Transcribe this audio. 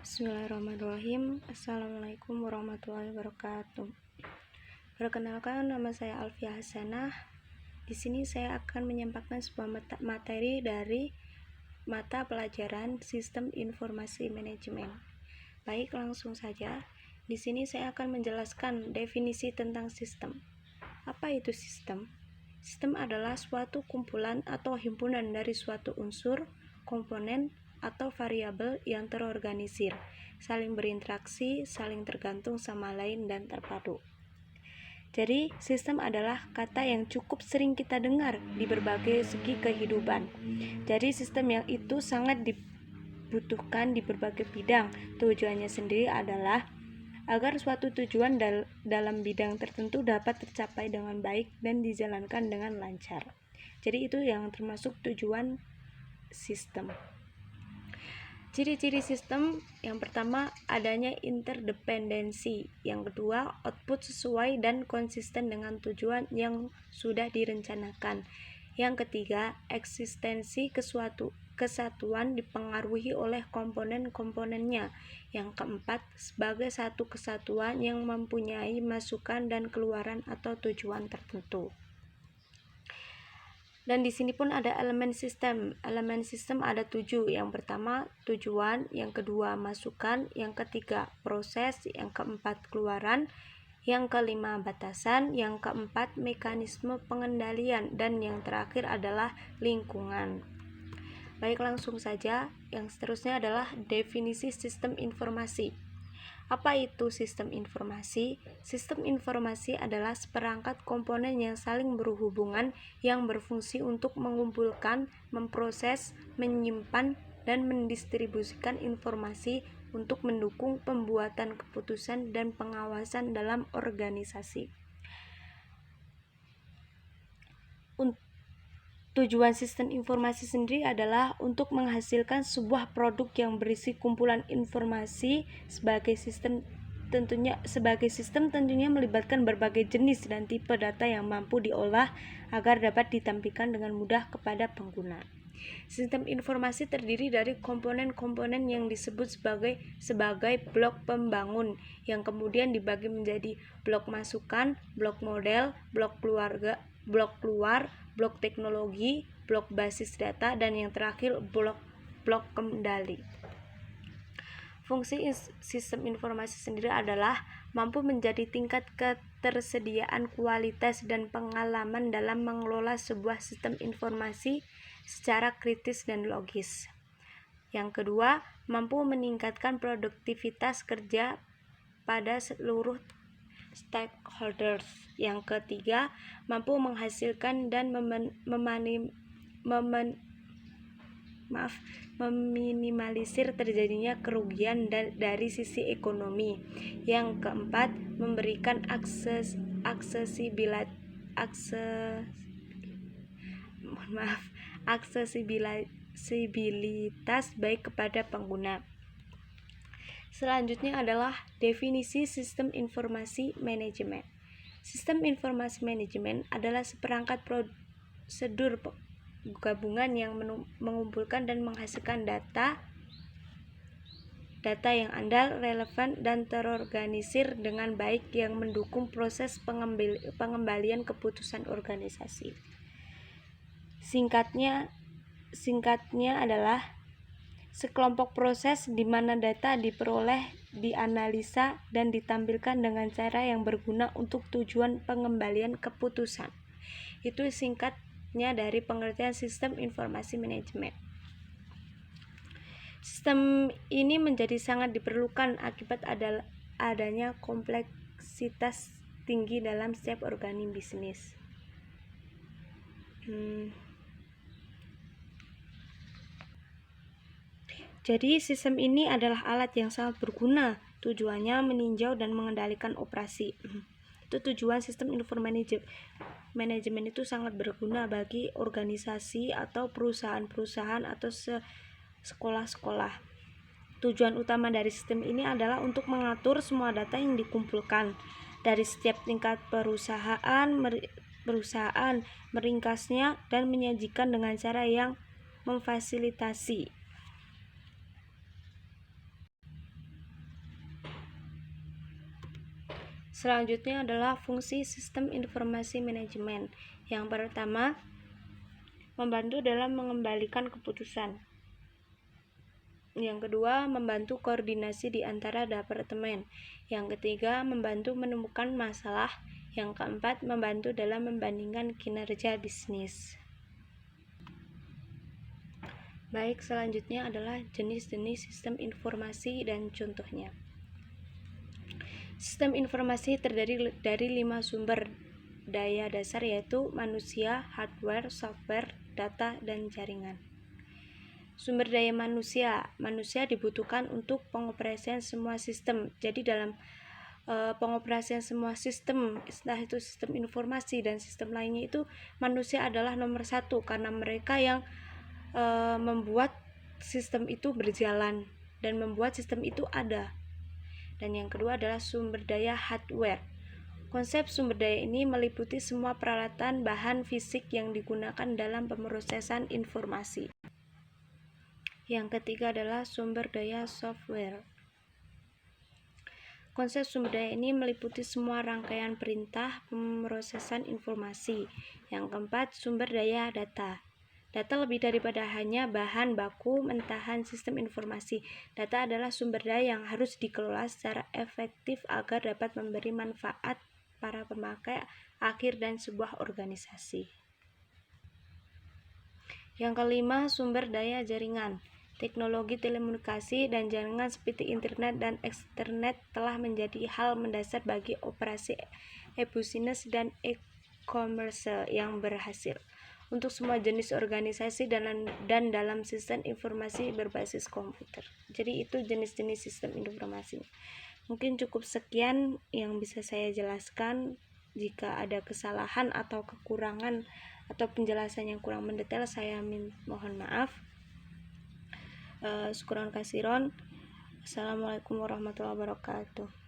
Bismillahirrahmanirrahim. Assalamualaikum warahmatullahi wabarakatuh. Perkenalkan, nama saya Alfia Hasanah. Di sini saya akan menyampaikan sebuah materi dari mata pelajaran Sistem Informasi Manajemen. Baik, langsung saja. Di sini saya akan menjelaskan definisi tentang sistem. Apa itu sistem? Sistem adalah suatu kumpulan atau himpunan dari suatu unsur, komponen, atau variabel yang terorganisir, saling berinteraksi, saling tergantung sama lain, dan terpadu. Jadi, sistem adalah kata yang cukup sering kita dengar di berbagai segi kehidupan. Jadi, sistem yang itu sangat dibutuhkan di berbagai bidang. Tujuannya sendiri adalah agar suatu tujuan dalam bidang tertentu dapat tercapai dengan baik dan dijalankan dengan lancar. Jadi itu yang termasuk tujuan sistem. Ciri-ciri sistem, yang pertama adanya interdependensi, yang kedua output sesuai dan konsisten dengan tujuan yang sudah direncanakan, yang ketiga eksistensi kesatuan dipengaruhi oleh komponen-komponennya, yang keempat sebagai satu kesatuan yang mempunyai masukan dan keluaran atau tujuan tertentu. Dan di sini pun ada elemen sistem. Elemen sistem ada 7. Yang pertama tujuan, yang kedua masukan, yang ketiga proses, yang keempat keluaran, yang kelima batasan, yang keempat mekanisme pengendalian, dan yang terakhir adalah lingkungan. Baik, langsung saja. Yang seterusnya adalah definisi sistem informasi. Apa itu sistem informasi? Sistem informasi adalah seperangkat komponen yang saling berhubungan yang berfungsi untuk mengumpulkan, memproses, menyimpan, dan mendistribusikan informasi untuk mendukung pembuatan keputusan dan pengawasan dalam organisasi. Tujuan sistem informasi sendiri adalah untuk menghasilkan sebuah produk yang berisi kumpulan informasi sebagai sistem tentunya melibatkan berbagai jenis dan tipe data yang mampu diolah agar dapat ditampilkan dengan mudah kepada pengguna. Sistem informasi terdiri dari komponen-komponen yang disebut sebagai blok pembangun, yang kemudian dibagi menjadi blok masukan, blok model, blok keluar, blok teknologi, blok basis data, dan yang terakhir blok kendali. Fungsi sistem informasi sendiri adalah mampu menjadi tingkat ketersediaan kualitas dan pengalaman dalam mengelola sebuah sistem informasi secara kritis dan logis. Yang kedua, mampu meningkatkan produktivitas kerja pada seluruh stakeholders. Yang ketiga, mampu menghasilkan dan meminimalisir terjadinya kerugian dari sisi ekonomi. Yang keempat, memberikan aksesibilitas baik kepada pengguna. Selanjutnya adalah definisi sistem informasi manajemen. Sistem informasi manajemen adalah seperangkat prosedur gabungan yang mengumpulkan dan menghasilkan data yang andal, relevan, dan terorganisir dengan baik yang mendukung proses pengembalian keputusan organisasi. Singkatnya adalah sekelompok proses di mana data diperoleh, dianalisa, dan ditampilkan dengan cara yang berguna untuk tujuan pengembalian keputusan. Itu singkatnya dari pengertian sistem informasi manajemen. Sistem ini menjadi sangat diperlukan akibat adanya kompleksitas tinggi dalam setiap organisasi bisnis. Jadi sistem ini adalah alat yang sangat berguna. Tujuannya meninjau dan mengendalikan operasi. Itu tujuan sistem informasi manajemen itu sangat berguna bagi organisasi atau perusahaan-perusahaan atau sekolah-sekolah. Tujuan utama dari sistem ini adalah untuk mengatur semua data yang dikumpulkan dari setiap tingkat perusahaan, meringkasnya dan menyajikan dengan cara yang memfasilitasi Selanjutnya adalah fungsi sistem informasi manajemen. Yang pertama, membantu dalam mengembalikan keputusan. Yang kedua, membantu koordinasi di antara departemen. Yang ketiga, membantu menemukan masalah. Yang keempat, membantu dalam membandingkan kinerja bisnis. Baik, selanjutnya adalah jenis-jenis sistem informasi dan contohnya. Sistem informasi terdiri dari 5 sumber daya dasar, yaitu manusia, hardware, software, data, dan jaringan. Sumber daya manusia. Manusia dibutuhkan untuk pengoperasian semua sistem. Jadi dalam pengoperasian semua sistem, entah itu sistem informasi dan sistem lainnya, itu manusia adalah nomor satu, karena mereka yang membuat sistem itu berjalan dan membuat sistem itu ada. Dan yang kedua adalah sumber daya hardware. Konsep sumber daya ini meliputi semua peralatan bahan fisik yang digunakan dalam pemrosesan informasi. Yang ketiga adalah sumber daya software. Konsep sumber daya ini meliputi semua rangkaian perintah pemrosesan informasi. Yang keempat, sumber daya data. Data lebih daripada hanya bahan baku mentahan sistem informasi. Data adalah sumber daya yang harus dikelola secara efektif agar dapat memberi manfaat para pemakai akhir dan sebuah organisasi. Yang kelima, sumber daya jaringan. Teknologi telekomunikasi dan jaringan seperti internet dan eksternet telah menjadi hal mendasar bagi operasi e-business dan e-commerce yang berhasil untuk semua jenis organisasi dan dalam sistem informasi berbasis komputer. Jadi itu jenis-jenis sistem informasi. Mungkin cukup sekian yang bisa saya jelaskan. Jika ada kesalahan atau kekurangan atau penjelasan yang kurang mendetail, saya mohon maaf. Syukron kasiron. Assalamualaikum warahmatullahi wabarakatuh.